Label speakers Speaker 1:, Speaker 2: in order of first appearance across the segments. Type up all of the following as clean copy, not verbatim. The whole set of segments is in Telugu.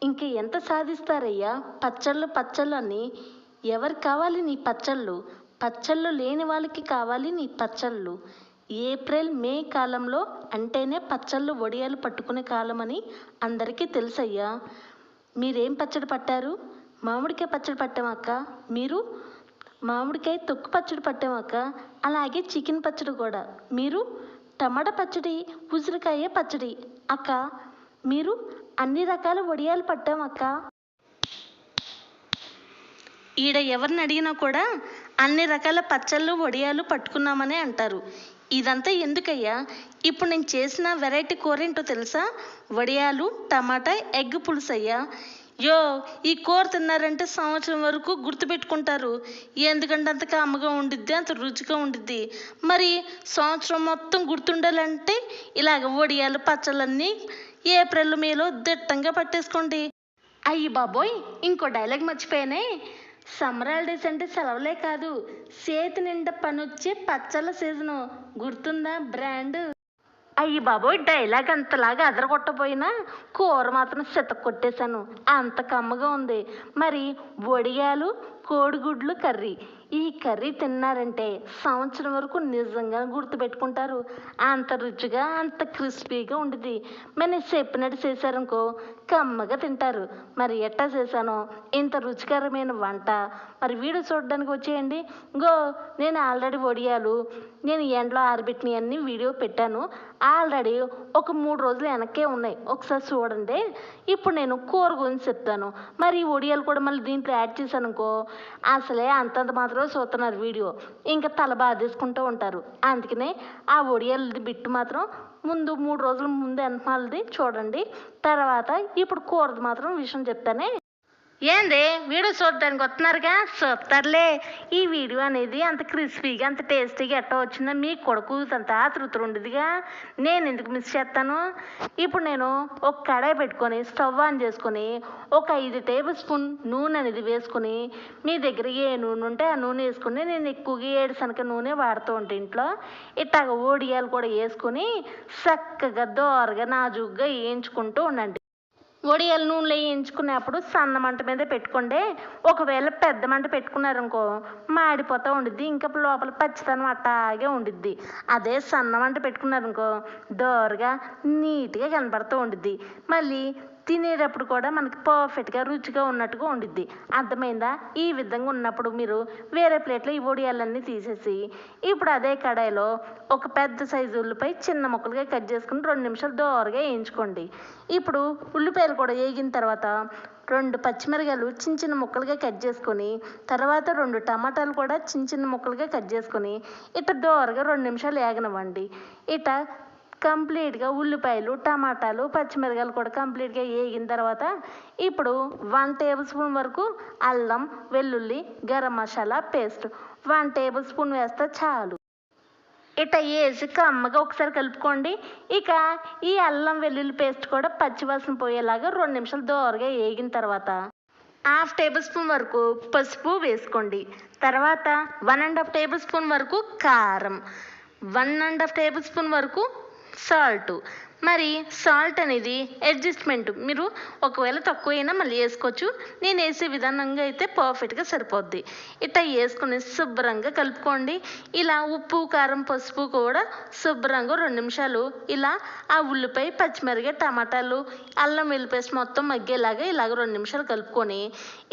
Speaker 1: ఇంక ఎంత సాధిస్తారయ్యా పచ్చళ్ళు పచ్చళ్ళు అని. ఎవరికి కావాలి నీ పచ్చళ్ళు? పచ్చళ్ళు లేని వాళ్ళకి కావాలి నీ పచ్చళ్ళు. ఏప్రిల్ మే కాలంలో అంటేనే పచ్చళ్ళు వడియాలు పట్టుకునే కాలం అని అందరికీ తెలుసయ్యా. మీరేం పచ్చడి పట్టారు? మామిడికాయ పచ్చడి పట్టామక్క. మీరు? మామిడికాయ తొక్కు పచ్చడి పట్టామక్క. అలాగే చికెన్ పచ్చడి కూడా. మీరు? టమాటా పచ్చడి, ఉసిరికాయ పచ్చడి. అక్క మీరు? అన్ని రకాల వడియాలు పట్టామక్క. ఈడ ఎవరిని అడిగినా కూడా అన్ని రకాల పచ్చళ్ళు వడియాలు పట్టుకున్నామనే అంటారు. ఇదంతా ఎందుకయ్యా? ఇప్పుడు నేను చేసిన వెరైటీ కూర ఏంటో తెలుసా? వడియాలు టమాటా ఎగ్ పులుసు అయ్యా. ఈ కూర తిన్నారంటే సంవత్సరం వరకు గుర్తుపెట్టుకుంటారు. ఎందుకంటే అంత కమ్మగా ఉండిద్ది, అంత రుచిగా ఉండిద్ది. మరి సంవత్సరం మొత్తం గుర్తుండాలంటే ఇలాగ వడియాలు పచ్చళ్ళన్నీ ఏప్రిల్ మేలో దిట్టంగా పట్టేసుకోండి. అయ్యి బాబోయ్, ఇంకో డైలాగ్ మర్చిపోయానే. సమ్మర్ హాలిడేస్ అంటే సెలవులే కాదు, చేతి నిండా పనొచ్చే పచ్చళ్ళ సీజను. గుర్తుందా బ్రాండ్? అయ్యి బాబోయ్, డైలాగ్ అంతలాగా అదరగొట్టపోయినా కూర మాత్రం కొట్టేశాను. అంత కమ్మగా ఉంది. మరి వడియాలు కోడిగుడ్లు కర్రీ. ఈ కర్రీ తిన్నారంటే సంవత్సరం వరకు నిజంగా గుర్తుపెట్టుకుంటారు. అంత రుచిగా అంత క్రిస్పీగా ఉండిద్ది. మరి నేను చెప్పినట్టు చేశారనుకో కమ్మగా తింటారు. మరి ఎట్టా చేశానో ఇంత రుచికరమైన వంట మరి వీడియో చూడడానికి వచ్చేయండి. నేను ఆల్రెడీ వడియాలు నేను ఎండలో ఆరబెట్టినవన్నీ వీడియో పెట్టాను. ఆల్రెడీ ఒక 3 రోజులు వెనక్కే ఉన్నాయి, ఒకసారి చూడండి. ఇప్పుడు నేను కూర గురించి చెప్తాను. మరి ఈ వడియాలు కూడా మళ్ళీ దీంట్లో యాడ్ చేశాను అనుకో అసలే అంతంత మాత్రమే చూస్తున్నారు వీడియో, ఇంకా తల బాధేసుకుంటూ ఉంటారు. అందుకనే ఆ వడియాలది బిట్టు మాత్రం ముందు 3 రోజుల ముందు వెనకాలది చూడండి. తర్వాత ఇప్పుడు కూరది మాత్రం విషయం చెప్తానే. ఏంది వీడియో చూడడానికి వస్తున్నారుగా, చూస్తారులే. ఈ వీడియో అనేది అంత క్రిస్పీగా అంత టేస్టీగా ఎట్ట వచ్చిందో మీకు కొడుకు అంత ఆతృత ఉండేదిగా, నేను ఎందుకు మిస్ చేస్తాను. ఇప్పుడు నేను ఒక కడాయి పెట్టుకొని స్టవ్ ఆన్ చేసుకొని ఒక 5 టేబుల్ స్పూన్ నూనె అనేది వేసుకొని, మీ దగ్గర ఏ నూనె ఉంటే ఆ నూనె వేసుకొని, నేను ఎక్కువగా ఏడుశనగ నూనె వాడుతూ ఉంటాను ఇంట్లో. ఇట్లాగ వడియాలు కూడా వేసుకొని చక్కగా దోరగా నాజుగ్గా వేయించుకుంటూ ఉండండి. వడియాలు నూనెలో వేయించుకునేప్పుడు సన్న మంట మీద పెట్టుకోండి. ఒకవేళ పెద్ద మంట పెట్టుకున్నారనుకో మాడిపోతూ ఉండిద్ది, ఇంకా లోపల పచ్చితనం అట్టాగే ఉండిద్ది. అదే సన్న మంట పెట్టుకున్నారనుకో దోరగా నీట్గా కనపడుతూ ఉండిద్ది. మళ్ళీ తినేటప్పుడు కూడా మనకి పర్ఫెక్ట్గా రుచిగా ఉన్నట్టుగా ఉండిద్ది. అర్థమైందా? ఈ విధంగా ఉన్నప్పుడు మీరు వేరే ప్లేట్లో ఈ వడియాలన్నీ తీసేసి ఇప్పుడు అదే కడాయిలో ఒక పెద్ద సైజు ఉల్లిపాయ చిన్న ముక్కలుగా కట్ చేసుకుని 2 నిమిషాలు దోరగా వేయించుకోండి. ఇప్పుడు ఉల్లిపాయలు కూడా వేగిన తర్వాత 2 పచ్చిమిరకాయలు చిన్న చిన్న ముక్కలుగా కట్ చేసుకొని, తర్వాత 2 టమాటాలు కూడా చిన్న చిన్న ముక్కలుగా కట్ చేసుకొని ఇట్లా దోరగా 2 నిమిషాలు వేగనివ్వండి. ఇట్లా కంప్లీట్గా ఉల్లిపాయలు టమాటాలు పచ్చిమిరకాయలు కూడా కంప్లీట్గా వేగిన తర్వాత ఇప్పుడు 1 టేబుల్ స్పూన్ వరకు అల్లం వెల్లుల్లి garam masala paste 1 tablespoon వేస్తే చాలు. ఇట్లా వేసి కమ్మగా ఒకసారి కలుపుకోండి. ఇక ఈ అల్లం వెల్లుల్లి పేస్ట్ కూడా పచ్చివాసన పోయేలాగా 2 నిమిషాలు దోరగా వేగిన తర్వాత 1/2 టేబుల్ స్పూన్ వరకు పసుపు వేసుకోండి. తర్వాత 1.5 టేబుల్ స్పూన్ వరకు కారం, 1.5 టేబుల్ స్పూన్ వరకు సాల్ట్. మరి సాల్ట్ అనేది అడ్జస్ట్మెంట్, మీరు ఒకవేళ తక్కువైనా మళ్ళీ వేసుకోవచ్చు. నేను వేసే విధానంగా అయితే పర్ఫెక్ట్గా సరిపోద్ది. ఇట్లా వేసుకుని శుభ్రంగా కలుపుకోండి. ఇలా ఉప్పు కారం పసుపు కూడా శుభ్రంగా 2 నిమిషాలు ఇలా ఆ ఉల్లిపాయ పచ్చిమిరపకాయ టమాటాలు అల్లం వెల్లుల్లి పేస్ట్ మొత్తం మగ్గేలాగా ఇలాగ 2 నిమిషాలు కలుపుకొని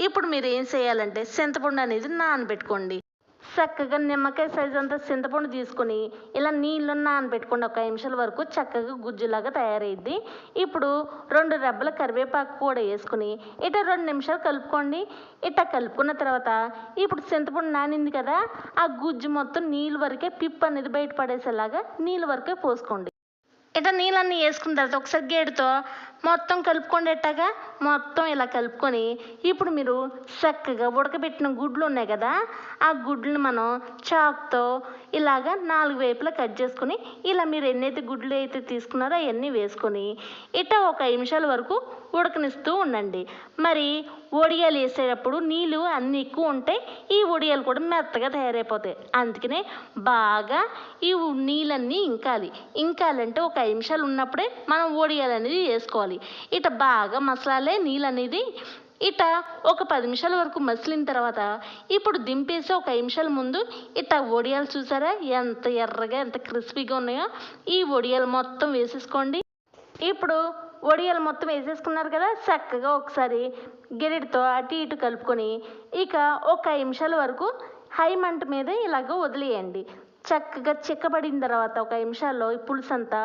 Speaker 1: ఇప్పుడు మీరు ఏం చేయాలంటే చింతపండు అనేది నానబెట్టుకోండి. చక్కగా నిమ్మకాయ సైజు అంతా చింతపండు తీసుకొని ఇలా నీళ్ళు నానబెట్టుకోండి. ఒక 5 నిమిషాల వరకు చక్కగా గుజ్జులాగా తయారైద్ది. ఇప్పుడు 2 రెబ్బల కరివేపాకు కూడా వేసుకుని ఇట్లా 2 నిమిషాలు కలుపుకోండి. ఇట్లా కలుపుకున్న తర్వాత ఇప్పుడు చింతపండు నానింది కదా, ఆ గుజ్జు మొత్తం నీళ్ళు వరకే పిప్పు అనేది బయటపడేసేలాగా నీళ్ళు వరకే పోసుకోండి. ఇట్లా నీళ్ళన్నీ వేసుకున్న తర్వాత ఒకసారి గేడుతో మొత్తం కలుపుకోండి. ఎట్టాగా మొత్తం ఇలా కలుపుకొని ఇప్పుడు మీరు చక్కగా ఉడకబెట్టిన గుడ్లు ఉన్నాయి కదా, ఆ గుడ్లను మనం చాక్తో ఇలాగా 4 వైపులా కట్ చేసుకొని ఇలా మీరు ఎన్నైతే గుడ్లు అయితే తీసుకున్నారో అవన్నీ వేసుకొని ఇట్లా ఒక 5 నిమిషాల వరకు ఉడకనిస్తూ ఉండండి. మరి వడియాలు వేసేటప్పుడు నీళ్ళు అన్నీ ఎక్కువ ఉంటాయి, ఈ వడియాలు కూడా మెత్తగా తయారైపోతాయి. అందుకనే బాగా ఈ నీళ్ళన్నీ ఇంకాలంటే ఒక ఒక 5 నిమిషాలు ఉన్నప్పుడే మనం వడియాలు అనేది వేసుకోవాలి. ఇట బాగా మసలాలే నీళ్ళు అనేది. ఇట ఒక 10 నిమిషాల వరకు మసిలిన తర్వాత ఇప్పుడు దింపేసి ఒక 5 నిమిషాల ముందు ఇట వడియాలు చూసారా ఎంత ఎర్రగా ఎంత క్రిస్పీగా ఉన్నాయో. ఈ వడియాలు మొత్తం వేసేసుకోండి. ఇప్పుడు వడియాలు మొత్తం వేసేసుకున్నారు కదా, చక్కగా ఒకసారి గెరిటితో అటు ఇటు కలుపుకొని ఇక ఒక 5 నిమిషాల వరకు హై మంట మీద ఇలాగ వదిలేయండి. చక్కగా చిక్కబడిన తర్వాత ఒక 5 నిమిషాల్లో ఈ పులుసు అంతా.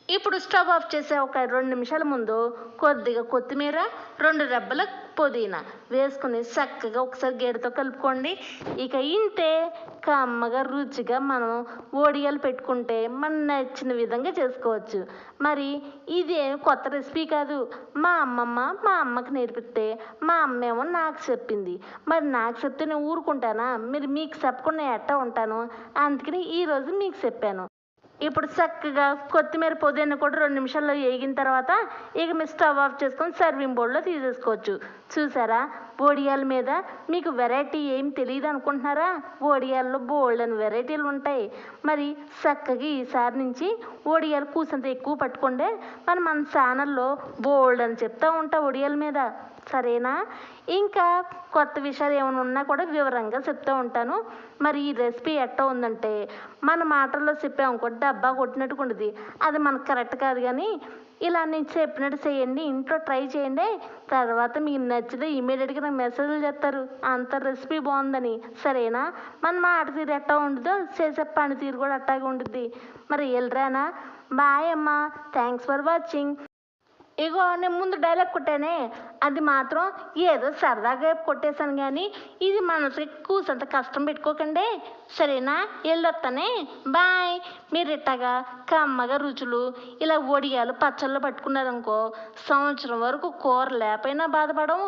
Speaker 1: ఇప్పుడు స్టవ్ ఆఫ్ చేసే ఒక 2 నిమిషాల ముందు కొద్దిగా కొత్తిమీర, 2 రెబ్బల పుదీనా వేసుకుని చక్కగా ఒకసారి గేడుతో కలుపుకోండి. ఇక ఇంతే కమ్మగా రుచిగా మనం వడియాలు పెట్టుకుంటే మన నచ్చిన విధంగా చేసుకోవచ్చు. మరి ఇదే కొత్త రెసిపీ కాదు, మా అమ్మకి నేర్పిస్తే మా అమ్మేమో నాకు చెప్పింది. మరి నాకు చెప్తే నేను ఊరుకుంటానా? మీకు చెప్పకుండా ఎట్టా ఉంటాను? అందుకని ఈరోజు మీకు చెప్పాను. ఇప్పుడు చక్కగా కొత్తిమీర పుదీనా కూడా 2 నిమిషాల్లో వేగిన తర్వాత ఇక మీరు స్టవ్ ఆఫ్ చేసుకొని సర్వింగ్ బౌల్లో తీసేసుకోవచ్చు. చూసారా, వడియాల మీద మీకు వెరైటీ ఏం తెలియదు అనుకుంటున్నారా? వడియాల్లో బోల్డ్ అని వెరైటీలు ఉంటాయి. మరి చక్కగా ఈసారి నుంచి వడియాలు కూసంత ఎక్కువ పట్టుకోండి. మన ఛానల్లో బోల్డ్ అని చెప్తూ ఉంటా వడియాల మీద. సరేనా? ఇంకా కొత్త విషయాలు ఏమైనా ఉన్నా కూడా వివరంగా చెప్తూ ఉంటాను. మరి ఈ రెసిపీ ఎట్టా ఉందంటే మన మాటల్లో చెప్పామనుకో డబ్బా కొట్టినట్టుగా ఉంటుంది. అది మనకు కరెక్ట్ కాదు. కానీ ఇలా నేను చెప్పినట్టు చేయండి, ఇంట్లో ట్రై చేయండి. తర్వాత మీకు నచ్చితే ఇమీడియట్గా నాకు మెసేజ్లు చేస్తారు అంత రెసిపీ బాగుందని. సరేనా? మన మాట తీరు ఎట్టా ఉంటుందో చేసే పని తీరు కూడా అట్టాగే ఉంటుంది. మరి వెళ్ళరానా? బాయ్ అమ్మా, థ్యాంక్స్ ఫర్ వాచింగ్. ఇగో నేను ముందు డైలాగ్ కొట్టానే, అది మాత్రం ఏదో సరదాగా కొట్టేశాను. కానీ ఇది మనసు కూసంత కష్టం పెట్టుకోకండి. సరేనా? వెళ్ళొస్తానే, బాయ్. మీరు ఇట్టగా కమ్మగా రుచులు ఇలా వడియాలు పచ్చళ్ళు పట్టుకున్నారనుకో సంవత్సరం వరకు కూర లేకపోయినా బాధపడం,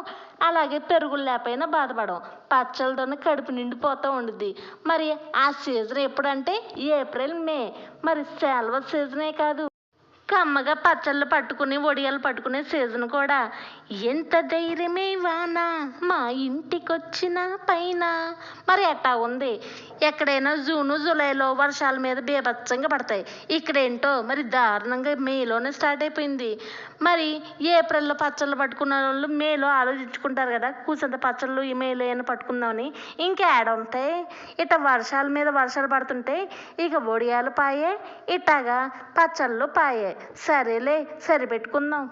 Speaker 1: అలాగే పెరుగులు లేకపోయినా బాధపడం. పచ్చళ్ళతోనే కడుపు నిండిపోతూ ఉండుద్ది. మరి ఆ సీజన్ ఎప్పుడంటే ఏప్రిల్, మే. మరి సెలవు సీజనే కాదు, కమ్మగా పచ్చళ్ళు పట్టుకుని వడియాలు పట్టుకునే సీజన్ కూడా. ఎంత ధైర్యమే వాన మా ఇంటికొచ్చిన పైన. మరి ఎట్టా ఉంది? ఎక్కడైనా జూను జూలైలో వర్షాల మీద బీభత్సంగా పడతాయి. ఇక్కడేంటో మరి దారుణంగా మేలోనే స్టార్ట్ అయిపోయింది. మరి ఏప్రిల్లో పచ్చళ్ళు పట్టుకున్న వాళ్ళు మేలో ఆలోచించుకుంటారు కదా, కూసంత పచ్చళ్ళు ఈ మేలో ఏమైనా పట్టుకుందామని. ఇంకా యాడ్ ఉంటాయి. ఇట్లా వర్షాల మీద వర్షాలు పడుతుంటే ఇక వడియాలు పాయే, ఇట్టాగా పచ్చళ్ళు పాయే. సరేలే, సరిపెట్టుకుందాం.